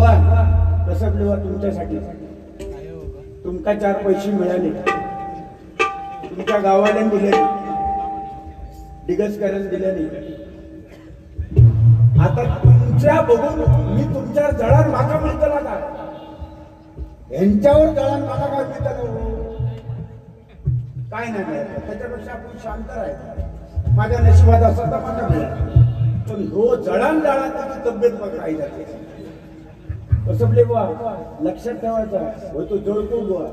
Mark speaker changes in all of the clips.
Speaker 1: बुवा कसं बुवा तुमच्यासाठी तुमका 4 पैसे मिळाले, तुमच्या गावाला दिले, दिगजकरण दिले नाही. आता तुमच्या बघून मी तुमच्या जळान माका मिळतला का? यांच्यावर जळान माका काय मिळतलं? काय नाही मिळत. त्याच्यापेक्षा आपण शांत राहायचं. माझ्या नशिबात असा तर माझा मिळाला, पण हो जळान जळान त्याची तब्येत बघ काही जाते. कसं बुवा लक्षात ठेवायचं, हो तो जळतो बुवा.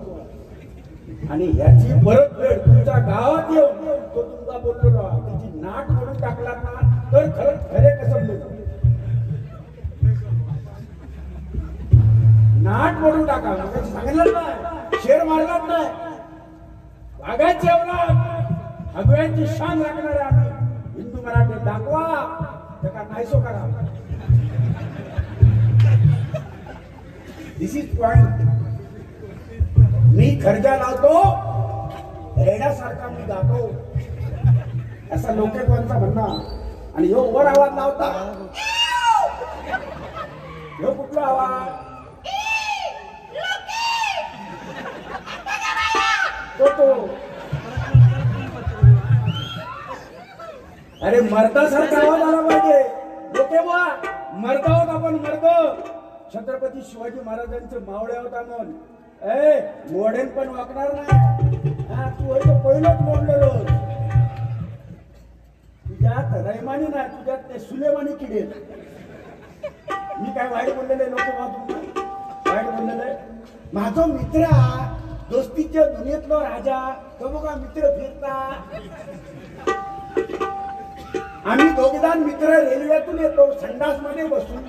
Speaker 1: आणि ह्याची परत वेळ तुमच्या गावात येऊन तो तुमचा बोललो त्याची नाट म्हणून टाकला ना तर खरंच खरे कसं नाट म्हणून टाका. सांगितलं नाही, शेर मारलाच नाही, वाघाची जेवणात हगव्यांची शान राखणारे आम्ही हिंदू मराठी दाखवा, त्याला नाहीसो करा. दिस इज पॉइंट. मी खर्जा लावतो, रेड्यासारखा मी गातो, असा लोकेपणचा म्हणणं. आणि ह्यो वर आवाज लावता, ह्यो कुठला आवाज? तो अरे मर्दासारखा आवाज आला पाहिजे. लोके बुवा मर्द आहोत आपण, मर्द. छत्रपती शिवाजी महाराजांचे मावळे होता म्हणून मोडेन पण वाकणार नाही. तू पहिलंच मोडलेलो. तुझ्यात रैमानी नाही, तुझ्यात ते सुलेमानी किडे. मी काय वाईट बोललेले लोक वाईट बोललेले. माझा मित्र दोस्तीच्या दुनियेतलो राजा तो बघा मित्र फिरता. आम्ही दोघेजण मित्र रेल्वेतून येतो, संडास मध्ये बसून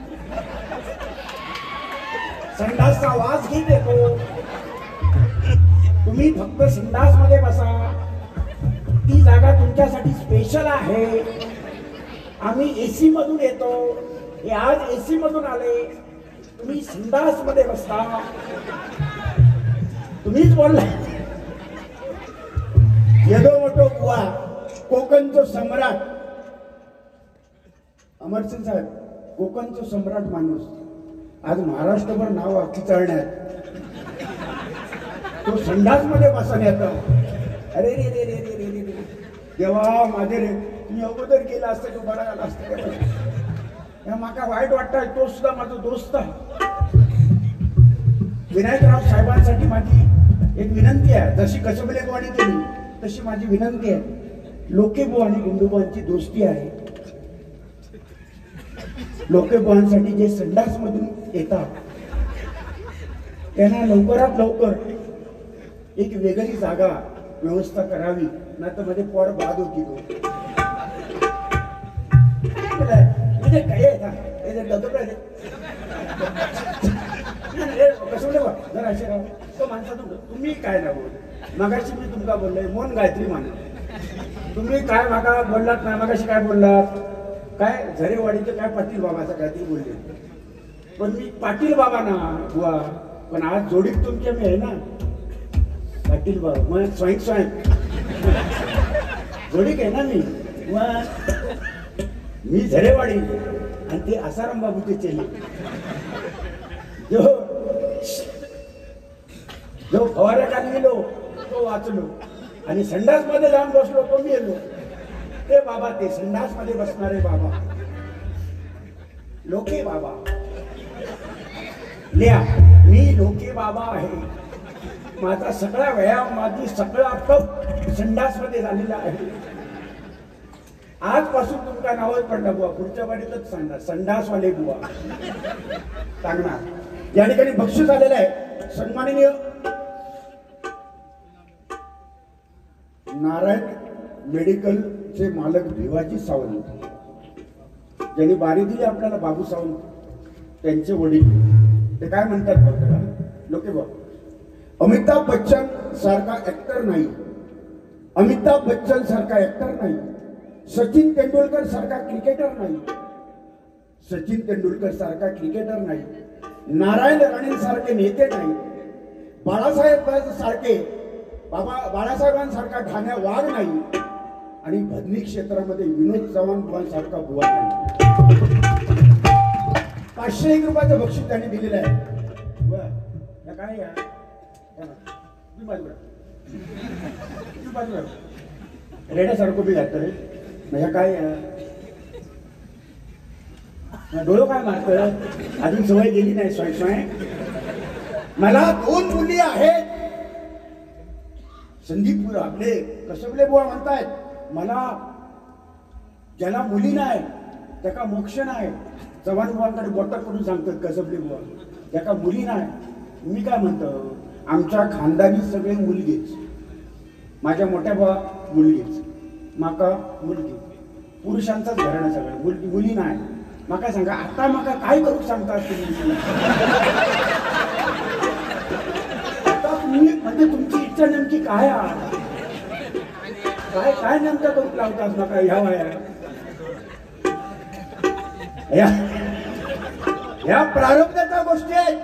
Speaker 1: संडासचा वास घेत येतो. तुम्ही फक्त संडास मध्ये बसा, ती जागा तुमच्यासाठी स्पेशल आहे. आम्ही एसी मधून येतो, हे आज एसी मधून आले, तुम्ही संडास मध्ये बसता. तुम्हीच बोलला येदो मोठो बुवा कोकणचो सम्राट अमरसिंग साहेब, कोकणचो सम्राट माणूस आज महाराष्ट्रभर नाव किचळण्यात. तो संडास मध्ये बसून येतो. अरे रे रे रे रे रे रे रे देवा माझे रे, तुम्ही अगोदर केला असतं तो बरा आला असतं. माका वाईट वाटतंय. तो सुद्धा माझा दोस्त. विनायकराव साहेबांसाठी माझी एक विनंती आहे. जशी कसबले बुवानी केली तशी माझी विनंती आहे. लोकेबुवा आणि गुंडूबांची दोस्ती आहे. लोकेबुवांसाठी जे संडास मधून येतात त्यांना लवकरात लवकर एक वेगळी जागा व्यवस्था करावी, नाही तर मध्ये पोर बाद होती. म्हणजे काय जर असे राहू तो माणसातून तुम्ही काय ना बोल. मगाशी मी तुमका बोललोय मन गायत्री माना. तुम्ही काय मागा बोललात ना, मगाशी काय बोललात? काय झरेवाडीचे काय पाटील बाबाचं काहीतरी बोलले. पण मी पाटील बाबा ना बुवा, पण आज जोडीत तुमच्या मी आहे ना पाटील बाबा. मग स्वयं जोडीक आहे ना मी झरेवाडी आणि ते आसाराम बाबूचे चेले. जो फवाऱ्यात गेलो तो वाचलो आणि संडास मध्ये जाऊन बसलो तो मी येलो. ते बाबा ते संडास मध्ये बसणारे बाबा लोके बाबा लिया. मी लोके बाबा आहे. माझा सगळा व्यायाम, माझी सगळा कप संडास मध्ये झालेला आहे. आजपासून तुमका नावच पडला बुवा, पुढच्या वाडीतच सांगणार संडासवाले बुवा सांगणार. या ठिकाणी बक्षीस आलेलं आहे. सन्माननीय नारायण मेडिकलचे मालक भिवाजी सावंत, ज्यांनी बारी दिली आपल्याला, बाबू सावंत, त्यांचे वडील. ते काय म्हणतात बघा लोके बघ, अमिताभ बच्चन सारखा ऍक्टर नाही, अमिताभ बच्चन सारखा ऍक्टर नाही, सचिन तेंडुलकर सारखा क्रिकेटर नाही, सचिन तेंडुलकर सारखा क्रिकेटर नाही, नारायण राणे सारखे नेते नाही, बाळासाहेब सारखे बाळासाहेबांसारखा ठाण्या वाघ नाही, आणि भजनी क्षेत्रामध्ये विनोद चव्हाण बुवांसारखा बुवा नाही. 501 रुपयाचं बक्षीस त्यांनी दिलेलं आहे. बर या काय या रेड्यासारखं बी घालतं रे. ह्या काय डोळं काय मारत, अजून सवय गेली नाही. स्वय स्वय मला 2 मुली आहेत. संदीप आपले कसबले बुवा म्हणतायत मला ज्याला मुली नाही त्याका मोक्ष नाही. चव्हाण बुवांकडे बोटा करून सांगतात कसबले बुवा त्याका मुली नाही. मी काय म्हणतो आमच्या खानदानी सगळे मुलगीच. माझ्या मोठ्या बुवा मुलगीच, माका मुलगी, पुरुषांचाच घराणं सगळं. मुली नाही. माका सांगा आता माका काय करू सांगतात तुम्ही? आता तुम्ही म्हणजे तुमची इच्छा नेमकी काय आहे? काय काय नेमका करू लावतात माका ह्या वया? या प्रारब्धाच्या गोष्टी आहेत.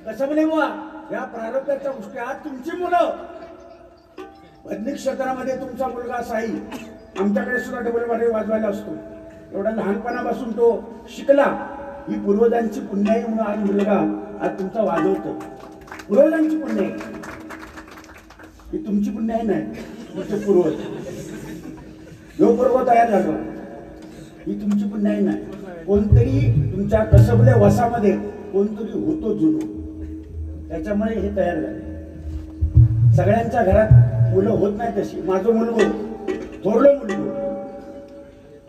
Speaker 1: कसं म्हणे बुवा या प्रारब्धाच्या गोष्टी आहेत. तुमची मुलं बदली क्षेत्रामध्ये तुमचा मुलगा साई आमच्याकडे सुद्धा डबल वाडे वाजवायला असतो. एवढा लहानपणापासून तो शिकला. ही पूर्वजांची पुण्याई म्हणून आज मुलगा आज तुमचा वाजवतो. पूर्वजांची पुण्याई ही तुमची पुण्याई नाही. तुमचे पूर्वज जो पूर्व तयार झालो ही तुमची पुण्याई नाही. कोणतरी तुमच्या कसबल्या वसामध्ये कोणतरी होतो जुनो, त्याच्यामुळे हे तयार झाले. सगळ्यांच्या घरात मुलं होत नाही तशी. माझं मुलगो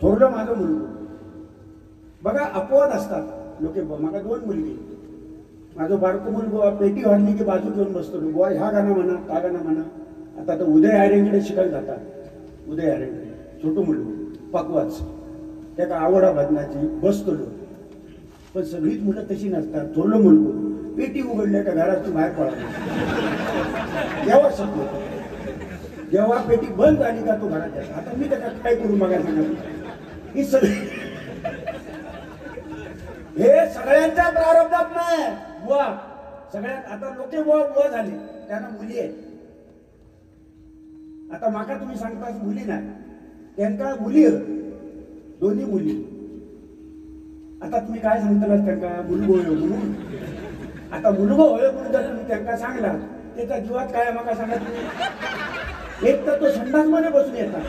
Speaker 1: थोरलं माझं मुलगो बघा अपवाद असतात. लोक मला 2 मुलगी. माझं बारको मुलगो पेटी वाढली की बाजू घेऊन बसतो. बुवा ह्या गाणं म्हणा का गाणं म्हणा. आता तर उदय आर्यांकडे शिकायला जातात. उदय आर्यांकडे छोटं मुलगो पाकवाच त्याला आवडा भजनाची बसतो. पण सगळीच मुलं तशी नसतात. थोरलं मुलगो पेटी उघडल्या का घरातून बाहेर पडला. जेव्हा शकतो जेव्हा पेटी बंद झाली का तो घरात यायचा. आता मी त्याला काय करू बघा सांगा. ही सगळी हे सगळ्यांच्या प्रारब्धात नाही बुवा. सगळ्यात आता लोके बुवा झाले त्यांना मुली आहेत. आता माका तुम्ही सांगता मुली नाही त्यांना मुली दोन्ही मुली. आता तुम्ही काय सांगता त्यांना मुलगो होय म्हणून. आता मुलगो होय म्हणून जर तुम्ही त्यांना सांगला त्याच्या जीवात काय माका सांगा तुम्ही. एक तर तो संडास मध्ये बसून येतात.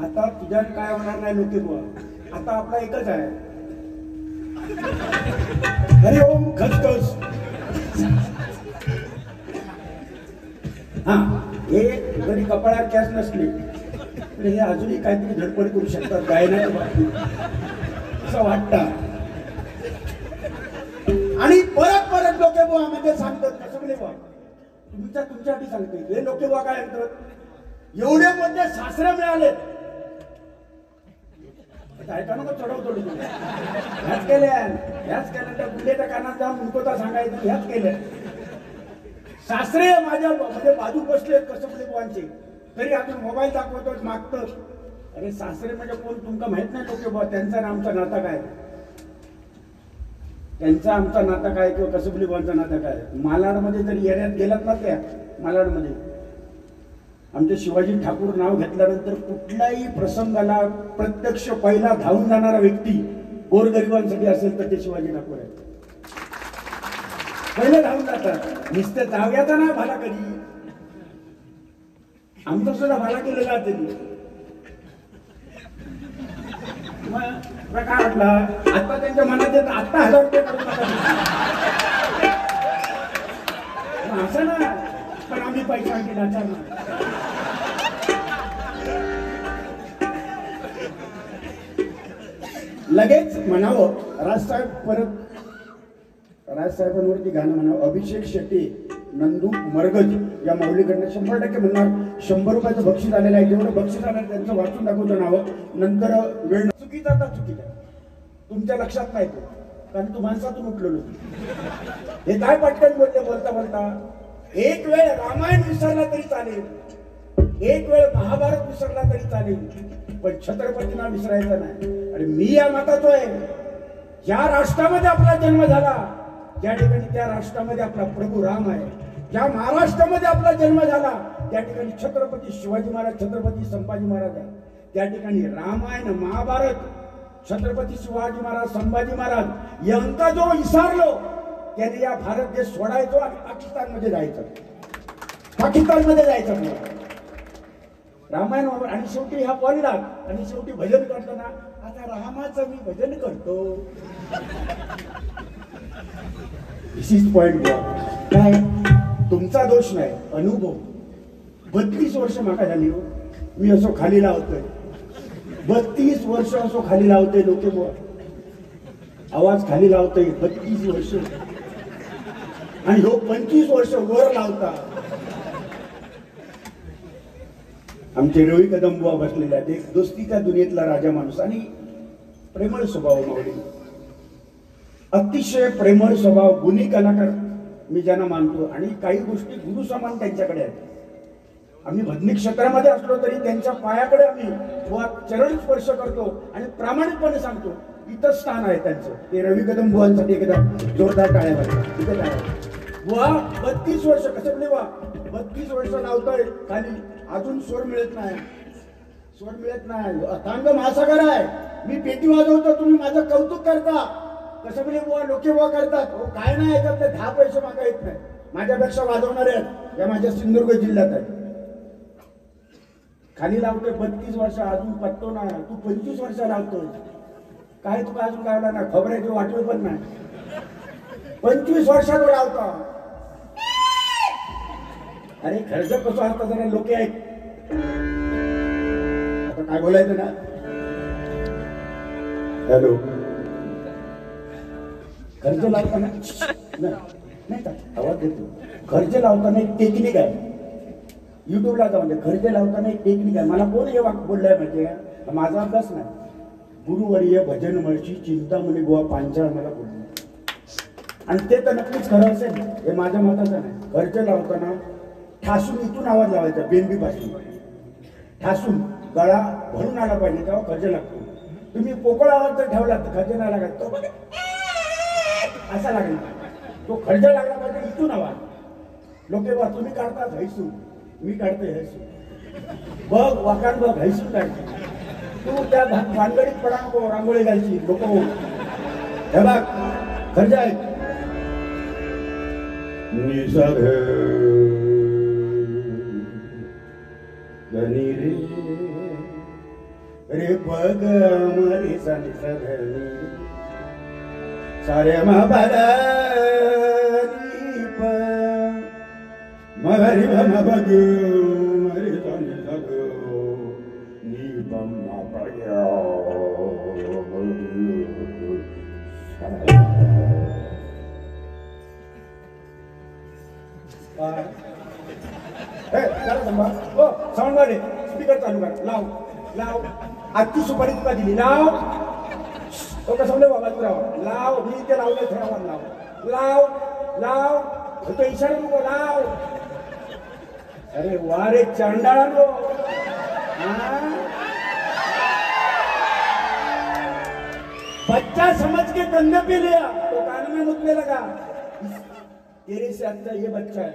Speaker 1: आता तुझ्या काय होणार नाही लोके बुवा. आता आपला एकच आहे हरि ओम खसखस. हा हे जरी कपाळात कॅस नसली तर हे अजूनही काहीतरी धडपड करू शकतात गायनाच्या बाबतीत असं वाटतं. आणि परत परत लोके बुवा म्हणजे सांगतात कसं म्हणजे बुवा तुमच्यासाठी सांगते. हे लोके बुवा काय म्हणतात एवढे मोठे सासरे मिळाले ऐका नको चढवतो. ह्याच केल्या गुन्हेच्या कानात जाऊन मुकोता सांगायचं ह्याच केल्या. सासरे माझ्या म्हणजे बाजू बसले कसं म्हणजे बुवांचे तरी अजून मोबाईल दाखवतो मागतो. अरे सासरे म्हणजे कोण तुमका माहित नाही लोके बुवा. त्यांचा आणि आमचा नाता काय. त्यांचा आमचा नाता काय किंवा कसबली बुवांचा नाता काय. मालाडमध्ये जरी एरियात गेलात ना त्या मालाडमध्ये आमचे शिवाजी ठाकूर नाव घेतल्यानंतर कुठल्याही प्रसंगाला प्रत्यक्ष पहिला धावून जाणारा व्यक्ती गोरगरिबांसाठी असेल तर ते शिवाजी ठाकूर आहे. पहिले धावून जातात. नुसते जावयाचा ना भाला कधी आमचा सुद्धा भाला केलेला त्यांनी. काय वाटला आता त्यांच्या मनात येत आता 1000 रुपये काढून असं ना. पण आम्ही पैसा केला लगेच म्हणावं राजसाहेबांवरती गाणं म्हणावं. अभिषेक शेट्टी नंदू मरगज या माऊलीकडनं 100% म्हणणार. 100 रुपयाचं बक्षीस आलेलं आहे. जेवढं बक्षीस आलं त्यांचं वाचून दाखवतो नावं. नंतर वेळ चुकीचा आता चुकीचा तुमच्या लक्षात नाही तो कारण तू माणसातून उठलेलो. हे काय पटकन बोलते बोलता बोलता. एक वेळ रामायण विसरला तरी चालेल, एक वेळ महाभारत विसरला तरी चालेल, पण छत्रपतींना विसरायचं नाही. आणि मी या मताचो आहे ज्या राष्ट्रामध्ये आपला जन्म झाला ज्या ठिकाणी त्या राष्ट्रामध्ये आपला प्रभू राम आहे. ज्या महाराष्ट्रामध्ये आपला जन्म झाला त्या ठिकाणी छत्रपती शिवाजी महाराज छत्रपती संभाजी महाराज आहे. त्या ठिकाणी रामायण महाभारत छत्रपती शिवाजी महाराज, संभाजी महाराज यांचा जो विसरलो त्याने या भारत देश सोडायचो आणि पाकिस्तानमध्ये जायचं, पाकिस्तानमध्ये जायचं रामायण. आणि शेवटी हा बोलला आणि शेवटी भजन करताना आता रामाचं मी भजन करतो. विशिष्ट पॉइंट काय, तुमचा दोष नाही, अनुभव. 32 वर्ष माका झाली हो, मी असो खाली लावतोय. 32 वर्ष असो खाली लावतोय, लोक आवाज खाली लावतोय 32 वर्ष, आणि हो 25 वर्ष वर लावता. आमचे रवी कदम बुवा बसलेले आहेत, एक दोस्तीच्या दुनियेतला राजा माणूस आणि प्रेमळ स्वभाव मावळी, अतिशय प्रेमळ स्वभाव, गुणी कलाकार मी ज्यांना मानतो. आणि काही गोष्टी गुरु समान त्यांच्याकडे आहेत. आम्ही भजनी क्षेत्रामध्ये असलो तरी त्यांच्या पायाकडे आम्ही बुवा चरण स्पर्श करतो आणि प्रामाणिकपणे सांगतो इथं स्थान आहे त्यांचं. ते रवी कदम बुवांसाठी एकदा जोरदार टाळ्या वाजवा. इथे टाळ्या बुवा. 32 वर्ष कसं म्हणजे बुवा 32 वर्ष लावतोय खाली, अजून स्वर मिळत नाही, स्वर मिळत नाही. अथांग महासागर आहे, मी पेटी वाजवतो, तुम्ही माझं कौतुक करता. कसं म्हणजे बुवा लोके बुवा करतात, हो काय नाही ऐकत, ते 10 पैसे मागा येत नाही. माझ्यापेक्षा वाजवणारे आहेत या माझ्या सिंधुदुर्ग जिल्ह्यात आहेत. खाली लावतोय 32 वर्ष, अजून पत्तो नाही. तू 25 वर्ष लावतोय, काय तुका अजून लावला ना, खबराची वाटवे पण नाही. 25 वर्षात लावतो. अरे खर्च कसं आता जरा लोक आहेत, आता काय बोलायचं ना. हॅलो, खर्च लावताना नाही का आवाज देतो. खर्च लावताना एक टेक्निक आहे, युट्यूबला जा, म्हणजे खर्च लावताना एक टेक्निक आहे. मला कोण हे वाक्य बोललाय माहिती आहे, माझा अभ्यास नाही. गुरुवर्य भजन मळशी चिंतामणी बुवा पांचाळ मला बोलले, आणि ते तर नक्कीच खरं असेल, हे माझ्या मताचं नाही. खर्च लावताना ठासून इथून आवाज लावायचा, बेंबी पासून ठासून गळा भरून आला पाहिजे, तेव्हा खर्च लागतो. तुम्ही पोकळ आवाज जर ठेवला तर खर्च नाही लागत, तो असा लागेल. तो खर्च लागला पाहिजे इथून आवाज. लोक बा तुम्ही काढतात हैसून, मी काढतोय हैसून. बघ वाकाण बघ, हैसून काढते. तू त्या भानगडीत पडा नको, रांगोळी घालची लोक. हे बघ खर्च आहे. निसर्ग गणी रे पग मरी सा सारे महाबारी प मगरी भम बग मरी सा सग नी बम पगया. साऊंड वाले स्पीकर चालू कर, लाव लाव. आजची सुपारी तुला दिली, लाव. तो कसं म्हणलं बाबा तुला लाव, मी ते लावले थोडा वर लाव, लाव लाव. तो इशारा नको, लाव. अरे वारे चांडाळा नो. बच्चा समझ के कंधे पे लिया, तो कान में मुतने लगा. तेरे से अच्छा ये बच्चा है,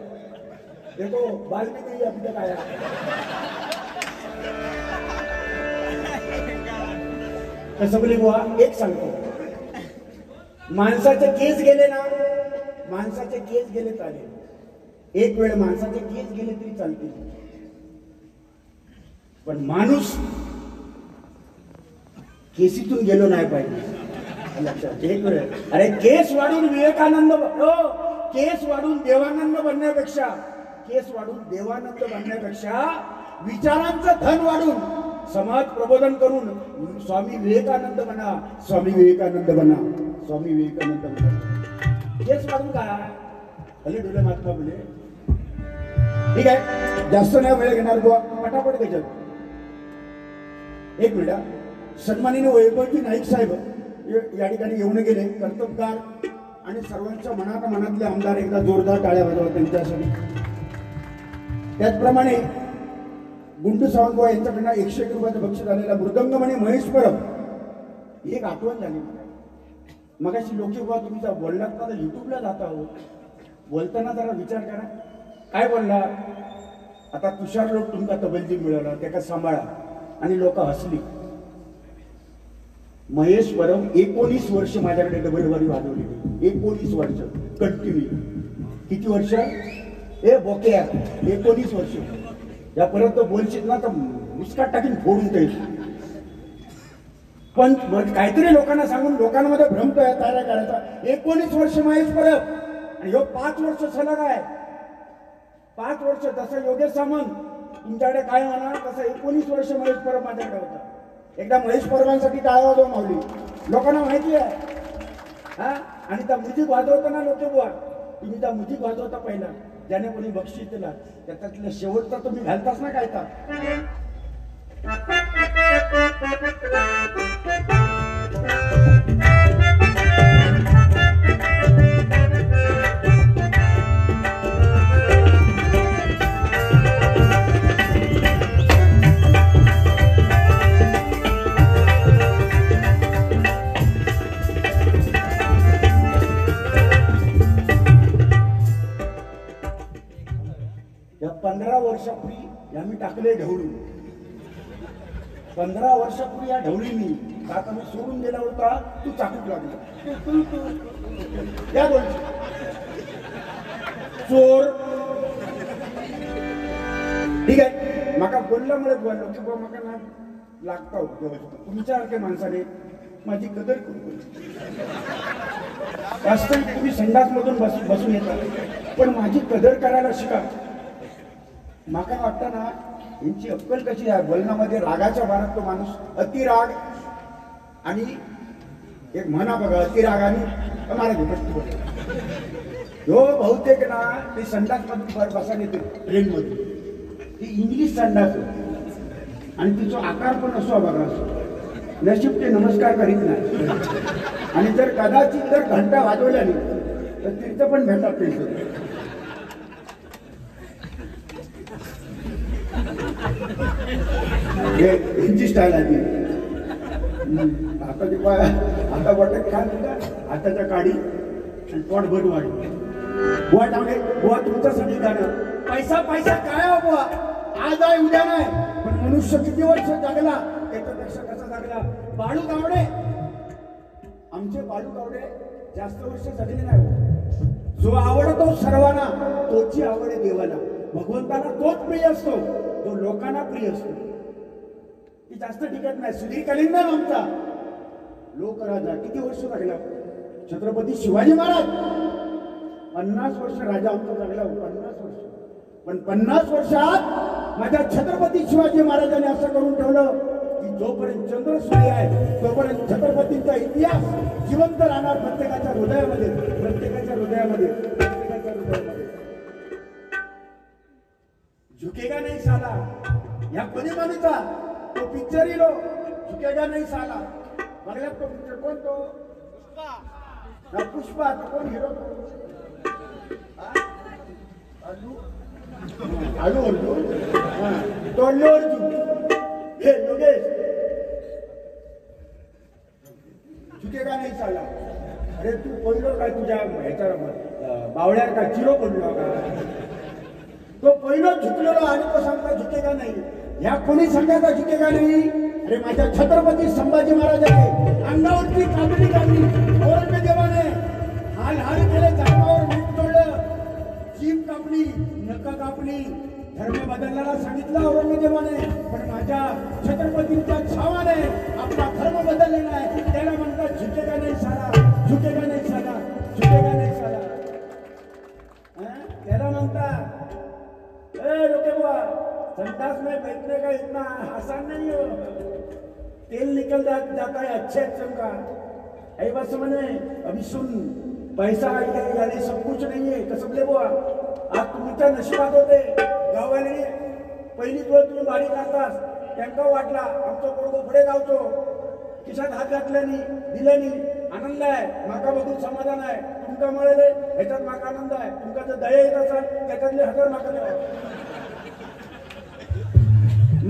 Speaker 1: देखो बाल भी नहीं अभी तक आया. कसं बोले बुवा, एक सांगतो, माणसाचे केस गेले ना, माणसाचे केस गेले चालेल, एक वेळ माणसाचे केस गेले तरी चालतील, पण माणूस केसीतून गेलो नाही पाहिजे. लक्षात एक वेळ. अरे केस वाढून विवेकानंद, केस वाढून देवानंद बनण्यापेक्षा, केस वाढून देवानंद बनण्यापेक्षा विचारांचं धन वाढून समाज प्रबोधन करून स्वामी विवेकानंद बना, स्वामी विवेकानंद बना, स्वामी विवेकानंद बना. केस वाढून काय भले डोले महात्मा बोले. ठीक आहे, जास्त नाही वेळ घेणार बुवा, पटापट गजब. एक मिनिट. सन्माननीय वैभवजी नाईक साहेब या ठिकाणी येऊन गेले, कर्तबगार आणि सर्वांच्या मनातले आमदार. एकदा जोरदार टाळ्या वाजवा त्यांच्यासाठी. त्याचप्रमाणे गुंडू सावंतबुवा यांच्याकडनं 101 रुपयाचं बक्षीस आलेला मृदंगमणी महेश परब. एक आठवण झाली मगाशी. लोके बुवा तुम्ही जर बोललात ना तर युट्यूबला जाता हो, बोलताना जरा विचार करा काय बोलला. आता तुषार लोक तुमचा तबलजी मिळवला, त्याला सांभाळा, आणि लोक हसली. महेश परब 19 वर्ष माझ्याकडे डबल वारी वाजवलेली. 19 वर्ष कंटिन्यू. किती वर्ष? ए बोक्या 19 वर्ष. या परत बोलशील ना तर मुस्काट टाकीन फोडून जाईल. पण काहीतरी लोकांना सांगून लोकांमध्ये भ्रम तयार करायचा. 19 वर्ष महेश परब आणि ह्यो 5 वर्ष सलग आहे. 5 वर्ष. जसं योगेश सामंत तुमच्याकडे काय म्हणा तसं 19 वर्ष महेश परब माझ्याकडे होता. एकदा महेश परबांसाठी टाळा वाजव मावली. लोकांना माहिती आहे. हा आणि त्या म्युझिक वाजवताना लोक बुवा तुम्ही त्या म्युझिक वाजवता पहिला ज्याने कोणी बक्षीस दिला त्याच्यातलं शेवटचा तुम्ही घालताच ना काय का. या 15 वर्षापूर्वी आम्ही टाकले ढवळू. 15 वर्षापूर्वी या ढवळींनी आता मी सोडून गेला होता तू चाकूक लागला. या बोल चोर. ठीक आहे माका बोलल्यामुळे बोललो की बाबा माका ना लागता होतो तुमच्यासारख्या माणसाने माझी कदर करू. वास्तविक तुम्ही संडास मधून बसून येता पण माझी कदर करायला शिका. माका वाटतं ना यांची अक्कल कशी आहे. बोलण्यामध्ये रागाच्या भारात तो माणूस अतिराग आणि एक म्हणा बघा अतिराग आणि मराठी हो बहुतेक ना ते संडास मध्ये बसायला येते ट्रेन मध्ये. ती इंग्लिश संडास आणि तिचा आकार पण असो बघा असो. नशीब ते नमस्कार करीत नाही आणि जर कदाचित जर घंटा वाजवल्या नाही तर तिथं पण भेटतात ते. यांची स्टाईल आहे. आता ते आता वाटत खा आताच्या काढी आणि पोट भट वाढ बुवा टावडे बुवा तुमच्यासाठी गाणं. पैसा पैसा काय हो बुवा आज आहे उद्या नाही पण मनुष्य किती वर्ष जगला त्याच्यापेक्षा कसा जगला. बाळू गावडे आमचे बाळू गावडे जास्त वर्ष जगले नाही. जो आवडतो सर्वांना तोची आवड आहे देवाला. भगवंताला तोच प्रिय असतो जो लोकांना प्रिय असतो. ती जास्त टिकत नाही. सुधीर कालीन आमचा लोकराजा किती वर्ष जगला. छत्रपती शिवाजी महाराज 50 वर्ष राजा आमचा जगला. 50 वर्ष. पण 50 वर्षात माझ्या छत्रपती शिवाजी महाराजांनी असं करून ठेवलं की जोपर्यंत चंद्र सूर्य आहे तोपर्यंत छत्रपतींचा इतिहास जिवंत राहणार. प्रत्येकाच्या हृदयामध्ये प्रत्येकाच्या हृदयामध्ये प्रत्येकाच्या हृदयामध्ये. झुकेगा नहीं साला या कोणी मानुचा तो पिक्चर ही लो झुकेगा नहीं साला. बघल्यात तो पिक्चर कोण तो पुष्पा. तो कोण हिरो आलू आलू अर्जुन. तो अल्लू अर्जुन. हे योगेश झुकेगा नहीं साला. अरे तू बोललो काय तुझ्या ह्याच्या बावळ्यात का चिरो बोललो का. तो पहिलो झुकलेलो आणि तो सांगता झुकेगा नाही. ह्या कोणी सांगायचा झुकेगा नाही. अरे माझ्या छत्रपती संभाजी महाराजांनी अंगावरची कापडी काढली. औरंगजेबाने हाल हाल केले. जागावर मीठ तोडलं. जीभ कापली नका कापली. धर्म बदलण्याला सांगितलं औरंगजेबाने पण माझ्या छत्रपतींच्या छावाने आपला धर्म बदलले नाही. त्याला म्हणतात झुकेगा नाही साला. झुकेगा नाही साला. झुकेगा नहीं साला. त्याला म्हणतात लोके बुआ संडास में बैठने का इतना आसान नहीं हो. तेल निकल जाता है अच्छे अच्छे का. ऐ बस मने अभी सुन पैसा यानी सब कुछ नहीं है. कसं ले बुआ आज तुमच्या नशिबात होते. गावाने पहिली दिवस तुम्ही गाडी काढतास त्यांना वाटला आमचं पोरगो पुढे गावचो खिशात हात घातल्यानी दिल्यानी आनंद आहे. माका बघून समाधान आहे. तुमका मिळाले ह्याच्यात माका आनंद आहे. तुमका जर दया येत असाल त्याच्यातले 1000 माका द्या.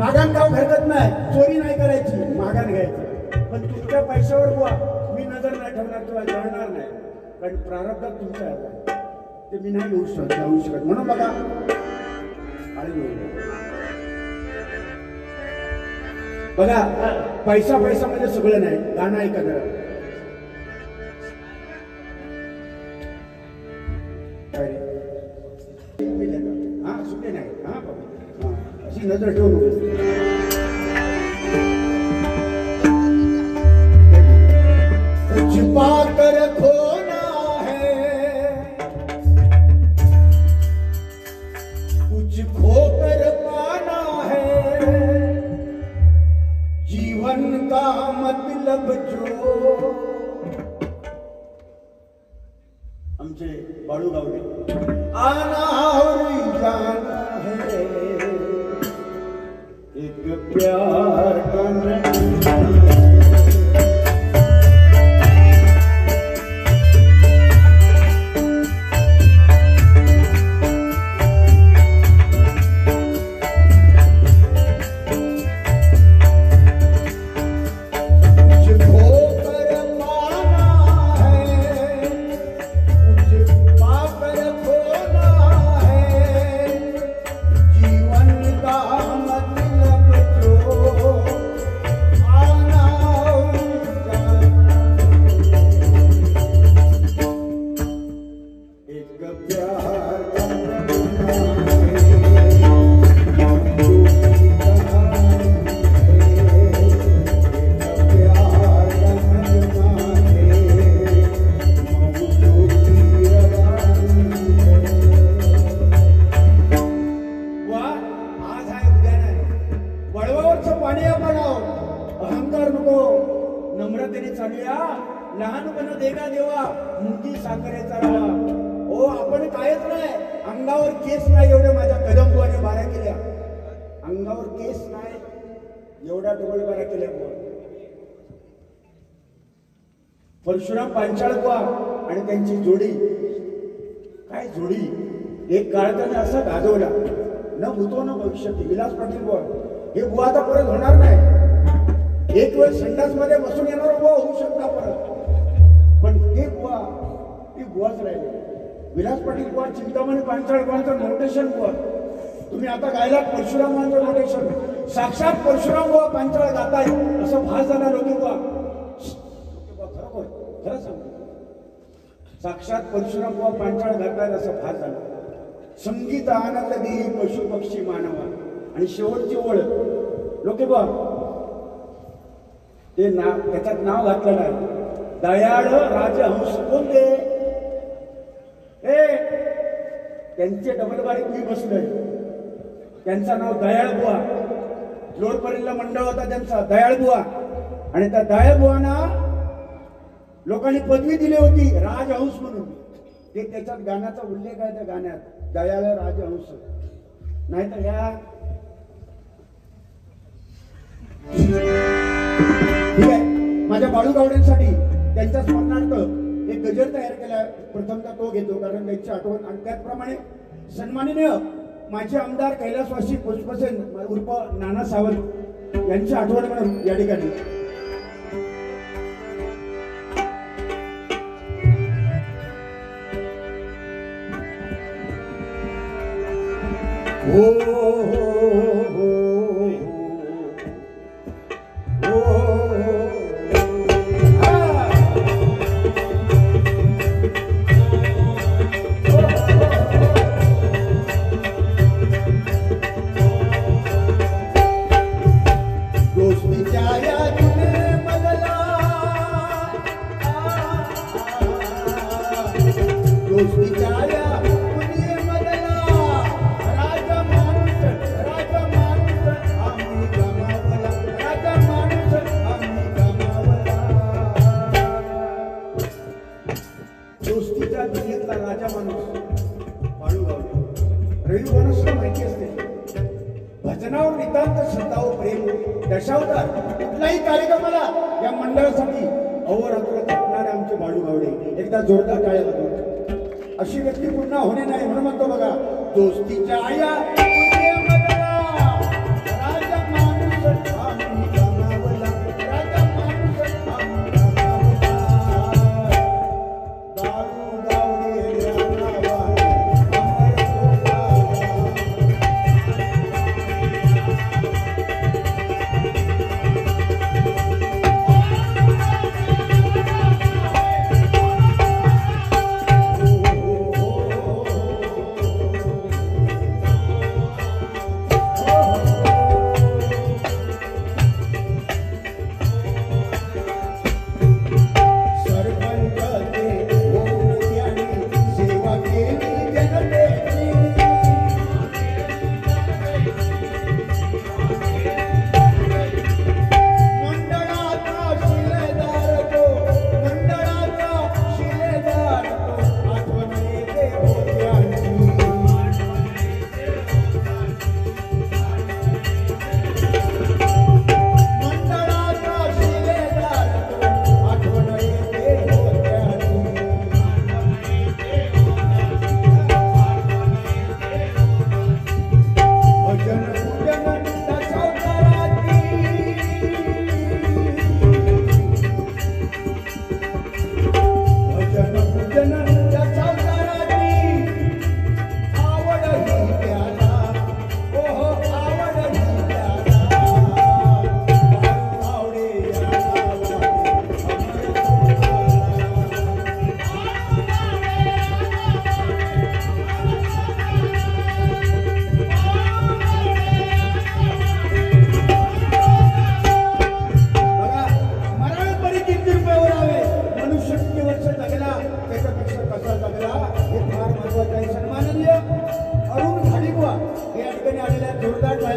Speaker 1: मागान गाव घरगत नाही. चोरी नाही करायची मागान घ्यायची. पण तुमच्या पैशावर बुवा मी नजर नाही ठेवणार किंवा जळणार नाही कारण प्रारब्धात तुमचं आहे ते मी नाही येऊ शकत. म्हणून बघा बघा, पैसा पैसा म्हणजे सगळं नाही. गाणं ऐका जरा. हा सुटे नाही. हा बाबा, अशी नजर ठेवू नको.
Speaker 2: छिपा कर खोना है, कुछ खो कर पाना है, जीवन का मतलब जो.
Speaker 1: आमचे बाळू गावडे.
Speaker 2: आना और जाना है, एक प्यार का नगमा है.
Speaker 1: नम्रतेने चालूया. लहानपण देगा देवा, मुठी साखरेचा रवा. ओ आपण कायच नाही, अंगावर केस नाही एवढे माझ्या कदमबुवाने बारा केल्या. अंगावर केस नाही एवढा डबल बारा केल्या बुवा. परशुराम पांचाळ बुवा आणि त्यांची जोडी, काय जोडी. एक काळ त्याने असा गाजवला, न भूतो न भविष्यती. विलास पाटील बुवा, हे बुवा आता परत होणार नाही. एक वेळ संडास मध्ये बसून येणार बुवा होऊ शकता परत, पण हे बुवा ती बुवाच राहिले. विलास पाटील बुवा, चिंतामणी पांचाळ बुवांचं नोटेशन बुवा. तुम्ही आता गायला परशुरामांचं नोटेशन. साक्षात परशुराम बुवा पांचाळ गाताय असं भास झाला लोके बुवा. खरोखर खरं सांगतो, साक्षात परशुराम बुवा पांचाळ गाताय असं भास झाला. संगीत आनंद देई पशु पक्षी मानवा. आणि शेवटची ओळ लोके बुवा, ते नाव त्याच्यात नाव घातलेलं आहे, दयाळ राजहंस. कोणते? त्यांचे डबल बारीक मी बसलोय. त्यांचं नाव दयाळ बुवा. लोडपरीला मंडळ होता त्यांचा, दयाळ बुवा. आणि त्या दयाळ बुवांना लोकांनी पदवी दिली होती राजहंस म्हणून. ते त्याच्यात गाण्याचा उल्लेख आहे त्या गाण्यात, दयाळ राजहंस. नाहीतर या ठीक आहे. माझ्या बाळू गावड्यांसाठी त्यांच्या स्मरणार्थ एक गजर तयार केला. प्रथमतः तो घेतो कारण त्यांची आठवण. आणि त्याचप्रमाणे सन्माननीय माजी आमदार कैलासवासी पुष्पसेन उर्फ नाना सावंत यांची आठवण म्हणून या ठिकाणी. भजनावर नितांत श्रद्धा व प्रेम दशावतार कुठल्याही कार्यक्रमाला या मंडळासाठी अहोरात्र झटणारे आमचे बाळू गावडे. एकदा जोरदार टाळ्या वाजवा. अशी व्यक्ती पुन्हा होणे नाही म्हणून म्हणतो बघा, दोस्तीच्या आया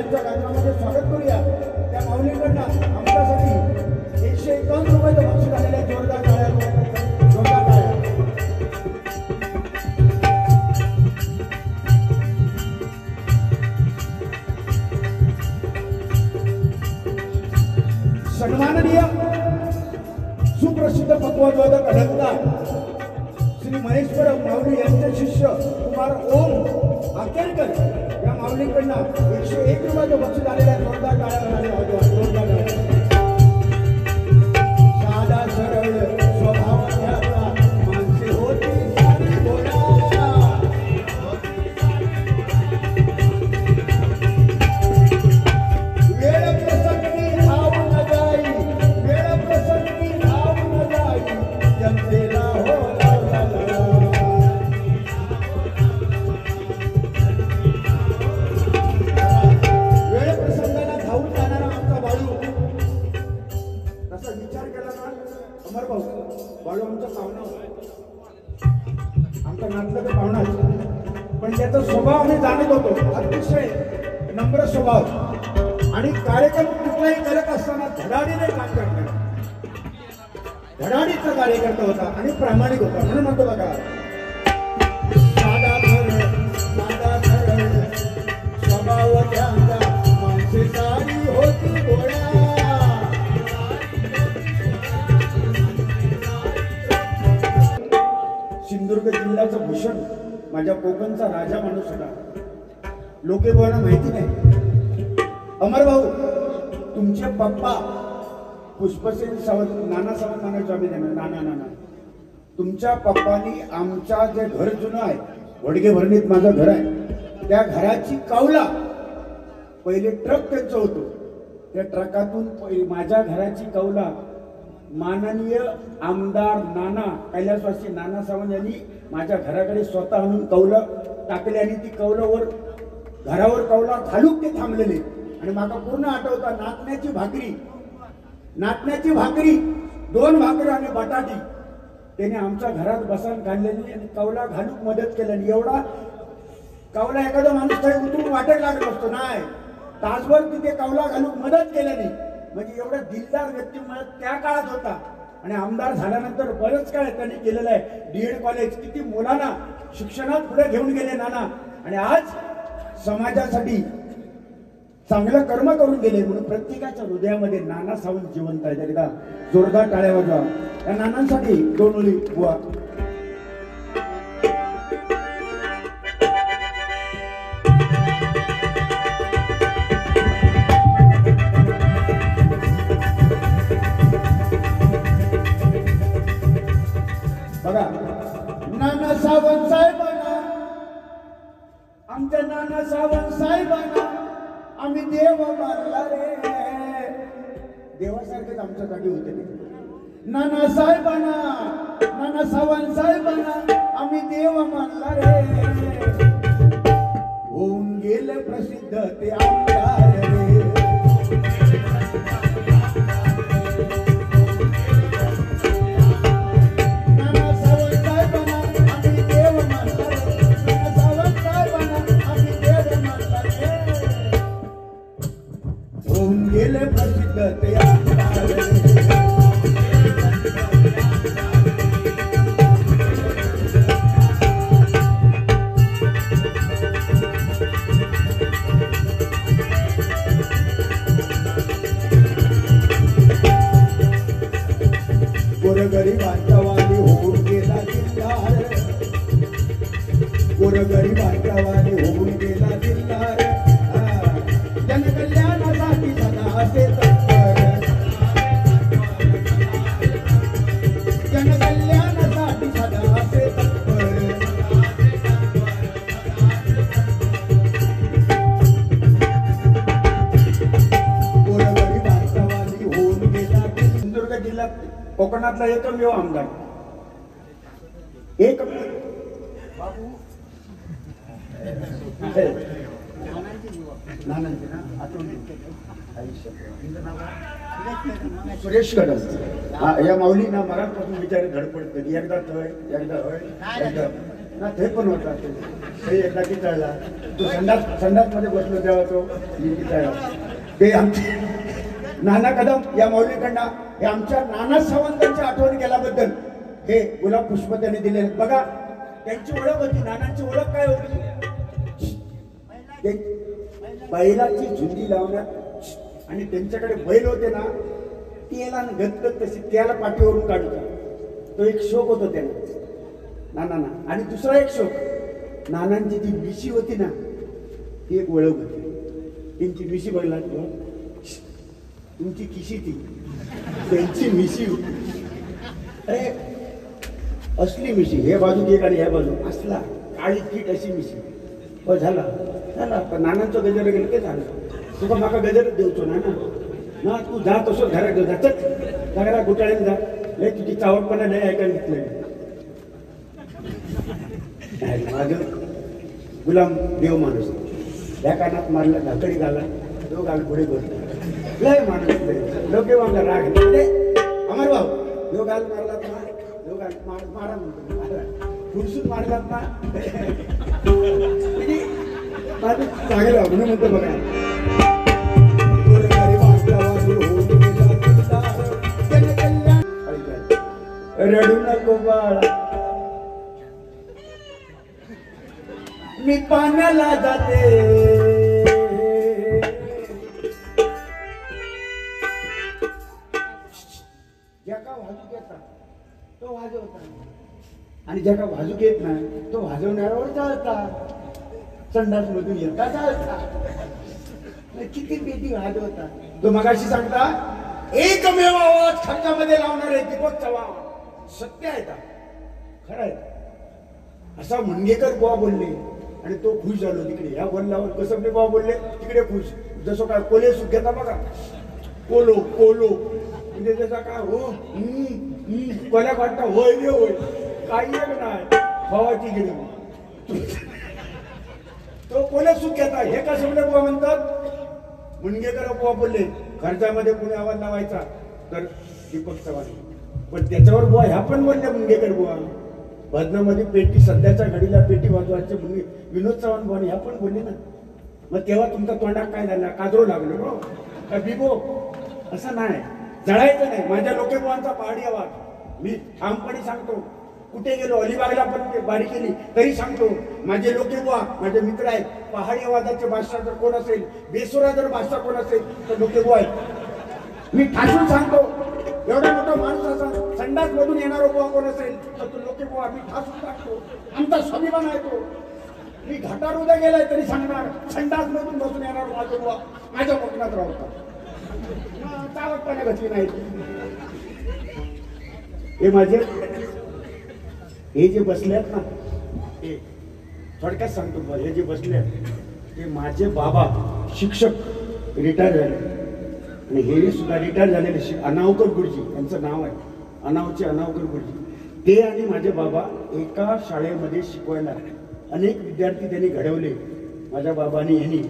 Speaker 1: यांच्या कार्यक्रमामध्ये स्वागत करूया. त्या माऊलींकडनं आमच्यासाठी 151 रुपयाचं बक्षीस आलेलं आहे. जोरदार टाळ्या, जोरदार टाळ्या. सन्माननीय सुप्रसिद्ध पक्वाद्वादक अडकदार श्री महेश्वर माऊली यांचे शिष्य कुमार ओम आकेरकर या माऊलीकडनं 101 रुपयाचं बक्षीस आलेलं आहे. जोरदार टाळ्या म्हणाले. जोरदार टाळ्या. साधा सरळ स्वभाव त्याचा माणसे होती सारी भोळा. वेळ प्रसंगी धावून जाई, वेळ प्रसंगी धावून जाई, जनतेला हो लावला लढा. वेळ प्रसंगाला धावून जाणारा आमचा बाळू, तसा विचार केला ना अमर भाऊ, बाळू आमचा पाहुणा होता, आमचा नातलं तर पाहुणा, पण त्याचा स्वभाव आम्ही जाणत होतो. अतिशय नम्र स्वभाव आणि कार्यक्रम कुठलाही करत असताना धडाडीने काम करणार, धडाडीचा कार्यकर्ता होता आणि प्रामाणिक होता. म्हणून म्हणतो बघा, साधा सरळ स्वभाव त्यांचा माणसे सारी होती भोळा. सिंधुदुर्ग जिल्ह्याचा भूषण, माझ्या कोकणचा राजा माणूस होता. लोकेभावांना माहिती नाही. अमर भाऊ, तुमचे पप्पा पुष्पसेन सावंत, नाना सावंत म्हणायचो आम्ही त्यांना, नाना. तुमच्या पप्पानी आमच्या जे घर जुनं आहे, वडगे भरणीत माझं घर आहे, त्या घराची कौला पहिले ट्रक त्यांचं होतं. त्या ट्रकातून माझ्या घराची कौला माननीय आमदार नाना कैलासवासी नाना सावंत यांनी माझ्या घराकडे स्वतः आणून कौलं टाकले आणि ती कौलावर घरावर कौला घालून ते थांबलेले. आणि मला पूर्ण आठवता, नाचण्याची भाकरी 2 भाकरी आणि बटाटी त्याने आमच्या घरात बसायला काढलेली आणि कौला घालून मदत केल्याने. एवढा कौला एखादा माणूस काही उतरून वाटायला लागला असतो नाही, तासभर तिथे कौला घालून मदत केल्याने. म्हणजे एवढा दिलदार व्यक्तिमत्व त्या काळात होता. आणि आमदार झाल्यानंतर बरंच काय त्यांनी केलेलं आहे. DED कॉलेज, किती मुलांना शिक्षणात पुढे घेऊन गेले नाना, आणि आज समाजासाठी चांगलं कर्म करून गेले. म्हणून प्रत्येकाच्या हृदयामध्ये नाना सावंत जिवंत आहे. एकदा जोरदार टाळ्या वाजवा या नानांसाठी. 2 ओळी बुवा. बघा, नाना सावंत साहेबांना, आमच्या नाना सावंत साहेबांना आम्ही देव मानला रे. देवासारखेच आमच्यासाठी होते ते. नाना सावंत साहेबांना आम्ही देव मानला रे. होऊन गेले प्रसिद्ध ते आमदार रे. गेले प्रसिद्ध ते आमदार रे. गोरगरिबांचा वाली होऊन गेला दिलदार, गोरगरिबांचा वाली होऊन गेला दिलदार. जनकल्याणासाठी सदा असे तत्पर, जनकल्याणासाठी सदा असे तत्पर. गोरगरिबांचा वाली होऊन गेला. सिंधुदुर्ग जिल्ह्यात कोकणातला एकमेव आमदार, एक बाबू सुरेश कडस या माऊलींना मराठपासून विचार धडपड कधी एकदा तळ एकदा हळ एकदा ना ते पण होता ते एकदा की टळला तो संडास मध्ये बसलो तेव्हा तो मी की टळला ते आमचे नाना कदम या माऊलीकडनं हे आमच्या नाना सावंतांच्या आठवण केल्याबद्दल हे गुलाब पुष्प त्यांनी दिले बघा. त्यांची ओळख होती, नानांची ओळख काय होती? बैलाची झुंडी लावण्यात आणि त्यांच्याकडे बैल होते ना त्याला गतगत तशी त्याला पाठीवरून काढूचा तो एक शोक होतो त्यांना नानांना. आणि दुसरा एक शोक नानांची जी मिशी होती ना ती एक ओळख होती. त्यांची मिशी बघला तुमची किशी ती त्यांची मिशी अरे असली मिशी हे बाजू एक आणि ह्या बाजू असला काळी कीट अशी मिशी हो झाला झाला. पण नानांचं गजर गेलं ते झालं. तुका माका गजरच देऊचो ना ना तू जा तसं घरात घेऊ जातच घरा घोटाळ्याने जा लय तुझी चावटपणा लय ऐकायला घेतलंय. माझं गुलाम देव माणूस या कानात मारला धाकडी घाला तो घाल पुढे करतो लय माणूस लोक मागला राग अमर भाऊ यो गाल मारलात ना यो गाल मारा म्हणतो खुरसून मारलात ना माझं चांगलं म्हणून म्हणतो बघा. रडू नको बाळा मी पाण्याला जाते ज्याका वाजूक येतात तो वाजवता आणि ज्याका वाजूक येत नाही तो वाजवण्यावर चालता संडास मधून येता चालता किती पेटी वाजवता. तो मगाशी सांगता एकमेव आवाज खर्चामध्ये लावणारे दीपक चव्हाण सत्य आहे का खरं आहे असा मुनगेकर बुवा बोलले आणि तो खुश झालो तिकडे या बोलल्यावर कसबले बुवा बोलले तिकडे खुश. जसं काय कोले सुख घेता बघा कोलो कोलो म्हणजे जसा काय हो कोल्या वाटता होय रे होय काही एक नाही भावाची गेली तो कोले सुख घेता. हे कसबले बुवा म्हणतात मुनगेकर बुवा बोलले खर्चामध्ये कोणी आवाज लावायचा तर दीपक चव्हाण. पण त्याच्यावर बुवा ह्या पण बोलल्या मुनगेकर बुवा भजनामध्ये पेटी सध्याच्या घडीला पेटी वाजवायचे मुलगी विनोद चव्हाण बुवा ह्या पण बोलले ना. मग तेव्हा तुमचा तोंडात काय झाला काजरो लागलो हो का बिबो असं नाही जळायचं नाही. माझ्या लोकेबुवांचा पहाडी आवाज मी ठामपणे सांगतो. कुठे गेलो अलिबागला पण बारी केली तरी सांगतो माझे लोकेबुवा माझे मित्र आहेत. पहाडी आवाजाचे भाषा जर कोण असेल बेसुरा जर भाषा कोण असेल तर लोकेबुवा आहेत. मी ठासून सांगतो एवढा मोठा माणूस असा संडास मधून येणारा बुवा कोण असेल तर तो लोकेबुवा मी ठासून सांगतो. आमचा स्वाभिमान आहे तो. मी घाटार उद्या गेलाय तरी सांगणार संडास मधून बसून येणार माझा बुवा माझ्या कोकणात राहता चावटपणे घटली नाही. हे माझे हे जे बसले आहेत ना हे थोडक्यात सांगतो हे जे बसले आहेत ते माझे बाबा शिक्षक रिटायर झाले आणि हे सुद्धा रिटायर झालेले अनावकर गुरुजी यांचं नाव आहे अनावकर गुरुजी. ते आणि माझे बाबा एका शाळेमध्ये शिकवायला अनेक विद्यार्थी त्यांनी घडवले. माझ्या बाबांनी यांनी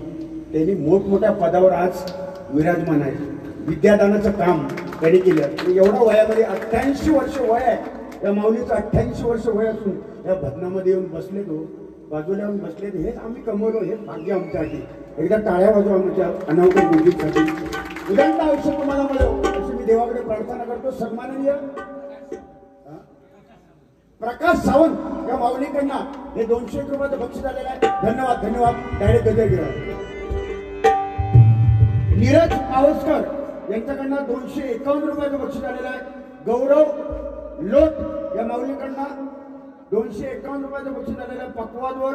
Speaker 1: त्यांनी मोठमोठ्या पदावर आज विराजमान आहे. विद्यादानाचं काम त्यांनी केलं. एवढा वयामध्ये 88 वर्ष वय आहे या माऊलीचं. 88 वर्ष वय असून या भजनामध्ये येऊन बसले तो बाजूला येऊन बसले हेच आम्ही कमवलो हेच भाग्य आमच्यासाठी. एकदा टाळ्या वाजवा आमच्या अनावकर गुरुजीसाठी. उदंड आयुष्य तुम्हाला मिळो अशी मी देवाकडे प्रार्थना करतो. सन्माननीय प्रकाश सावंत या माऊलीकडनं हे 201 रुपयाचं बक्षीस आलेलं आहे. धन्यवाद धन्यवाद. डायरेक्ट गजर घेऊया. नीरज पावसकर यांच्याकडनं 251 रुपयाचं बक्षीस आलेलं आहे. गौरव लोट या माऊलीकडनं 251 रुपयाचं बक्षीस आलेलं आहे. पक्वादवर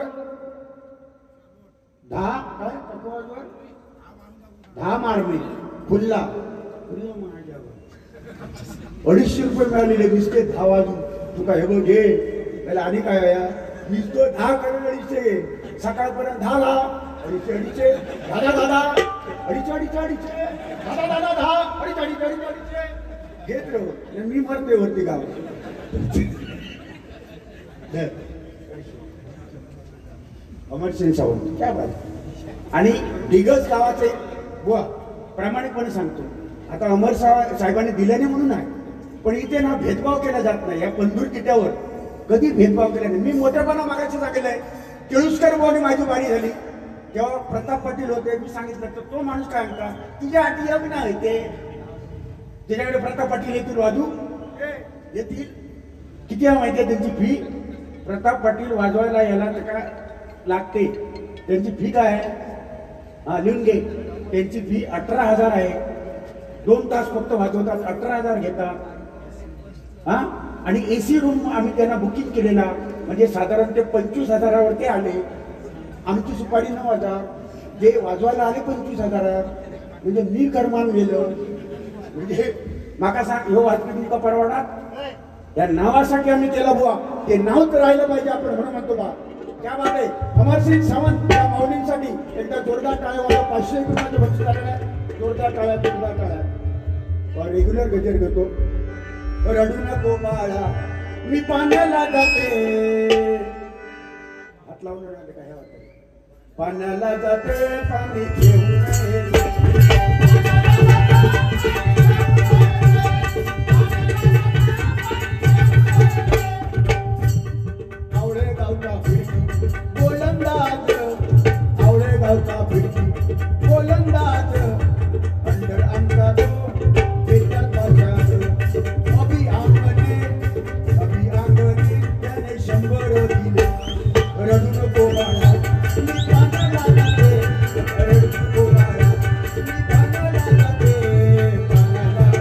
Speaker 1: 10 मारणे फुल्ला 250 रुपये मिळालेले बिस्के 10 वाजून तुका हे बघ घे त्याला आणि काय या वीज तो 10 करोड 250 सकाळपर्यंत 10 ला 250 दादा दादा 250 दादा दादा 10 250 घेत राहू मी मरते वरती गाव. अमरसिंग सावंत काय बात. आणि दिग्गज गावाचे बुवा प्रामाणिकपणे सांगतो आता अमर साहेबांनी दिल्याने म्हणून आहे पण इथे ना भेदभाव केला जात नाही. या पंधूर किट्यावर कधी भेदभाव केला नाही. मी मोठेपणा मागायचं सांगितलंय. केळुसकर भाऊनी माझी बारी झाली तेव्हा प्रताप पाटील होते. मी सांगितलं तर तो माणूस काय म्हणता तुझ्या आटी अभिनय आहे ते त्याच्याकडे प्रताप पाटील येतील वाजू येतील. किती आहे माहिती आहे त्यांची फी? प्रताप पाटील वाजवायला याला तर काय लागते त्यांची फी काय आहे? हा लिहून घे. त्यांची फी 18,000 आहे. 2 तास फक्त वाजवतात 18,000 घेतात. हा आणि AC रूम आम्ही त्यांना बुकिंग केलेला म्हणजे साधारण ते 25,000वरती आले. आमची सुपारी 9,000 जे वाजवायला आले 25,000 म्हणजे मी करमान गेलं. म्हणजे माका सांग ह्यो वाजवी तुमका परवडा या नावासाठी आम्ही केला बुवा. ते नाव तर राहिलं पाहिजे आपण म्हणून म्हणतो बा. क्या बात आहे. अमरसिंग सावंत या माऊलींसाठी एकदा जोरदार टाळ्या वाजवा. 500 रुपयाचं बक्षीस आलेलं आहे. जोरदार टाळ्या जोरदार टाळ्या. रेग्युलर गजर घेतो. रडू नको बाळा मी पाण्याला जाते. हात लावून राहिले काय वाटत. पाण्याला जाते पाणी घेऊन आवळे गावचा फिरकी गोलंदाज. आवळे गावचा फिरकी गोलंदाज. अंडर आमचा तो बेतात बाजात. अभि आंगणे त्याने 100 दिले. रडू नको बाळा मी पाण्याला जाते. रडू नको बाळा मी पाण्याला जाते. पाण्याला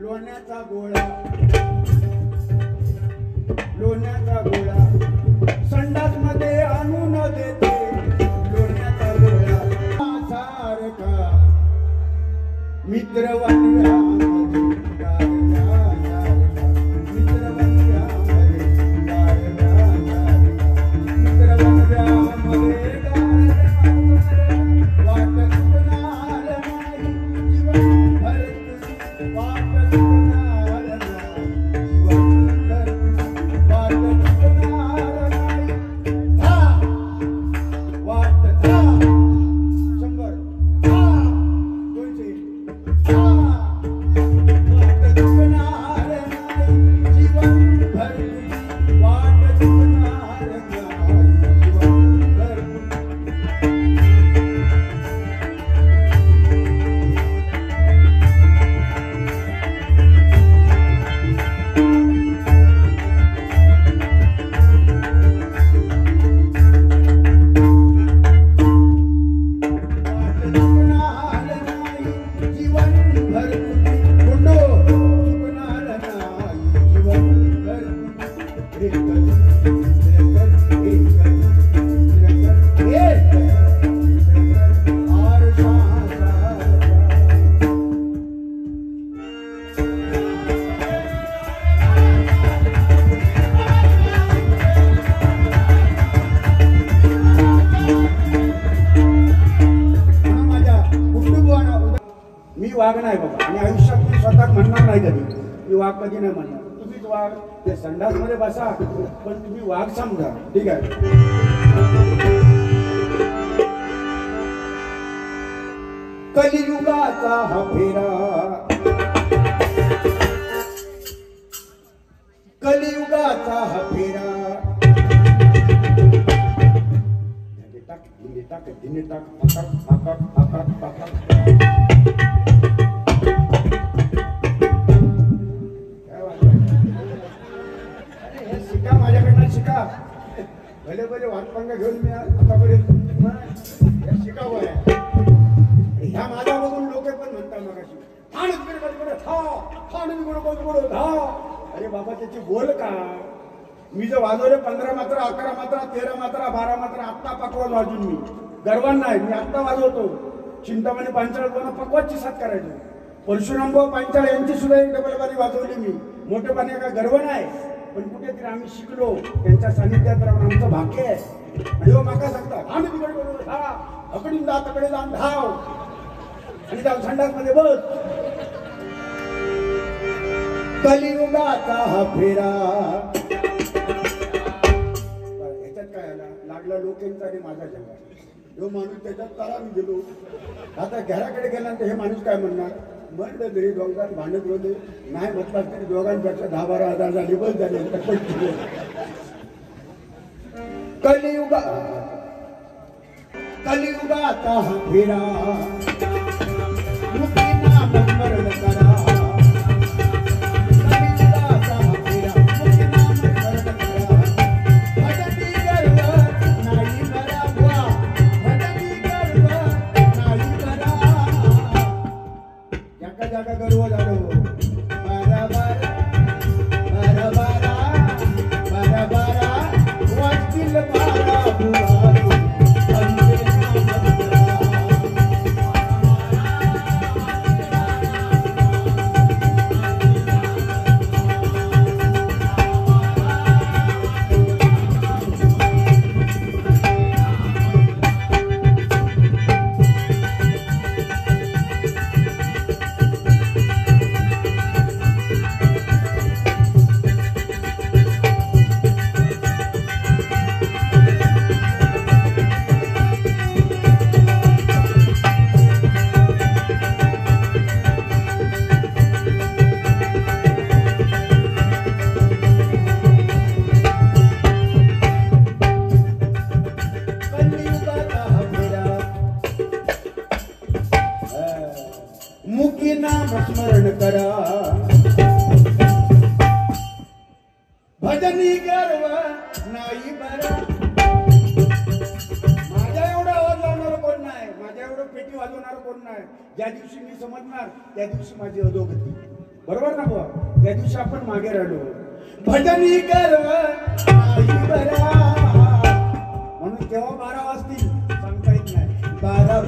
Speaker 1: लोण्याचा गोळा लोण्याचा गोळा संडास मध्ये आणून देते. लोण्याचा गोळा सारखा मित्र वाघ नाही बाबा. आणि आयुष्यात मी स्वतः म्हणणार नाही कधी मी वाघ कधी नाही म्हणणार. तुम्हीच वाघ ते संडास मध्ये बसा पण तुम्ही वाघ समजा. ठीक आहे. कलियुगाचा हा फेरा कलियुगाचा हा फेरा टाक दिने टाक दिने टाक शिका माझ्याकडनं शिका. भले भले वाटपांगा घेऊन मी आतापर्यंत शिकावं आहे. ह्या माझ्या बघून लोक पण म्हणतात मगाशी अरे बाबा त्याची बोल का. मी जर वाजवले 15 मात्रा 11 मात्रा 13 मात्रा 12 मात्रा आत्ता पकवान वाजून मी गर्वान नाही. मी आत्ता वाजवतो. चिंतामणी पांचाळ पकवाची साथ करायचो. परशुरामभाऊ पांचाळ यांची सुद्धा एक डबल बारी वाजवली मी. मोठेपणा का गर्व नाही पण कुठेतरी आम्ही शिकलो. त्यांच्या सानिध्यात राहून आमचं भाग्य आहे. आणि माका सांगतात आम्ही तिकडे बरोबर धाव अकडून जा तकडे जाऊन धाव आणि जाऊन संडास मध्ये बस. कलियुगाचा हा फेरा. ह्याच्यात काय आला लागला लोकांचा आणि माझा जगा जो माणूस त्याच्यात तारान गेलो आता घराकडे गेल्यानंतर हे माणूस काय म्हणणार म्हणलं तरी दोघांना भांडत होते नाही म्हटलं तरी दोघांपेक्षा 10-12 झाली बस झाले कलियुगाचा हा फेरा मुक्तीना स्मरण करा कलियुगाचा हा फेरा मुक्तीना स्मरण करा भटकी गर्व नाही बरा बुवा भटकी गर्व नाही बरा एका जागा गर्व झालो बारा बारा बारा बारा बारा बारा वाजतील बारा बुवा मुकी नाम स्मरण करा भजनी गर्व नाही बरा माझ्या एवढा आवाज लावणार कोण नाही माझ्या एवढं पेटी वाजवणार कोण नाही ज्या दिवशी मी समजणार त्या दिवशी माझी अधोगती बरोबर ना बुवा त्या दिवशी आपण मागे राहिलो भजनी गर्व नाही बरा म्हणून केव्हा 12 वाजतील सांगता येत नाही 12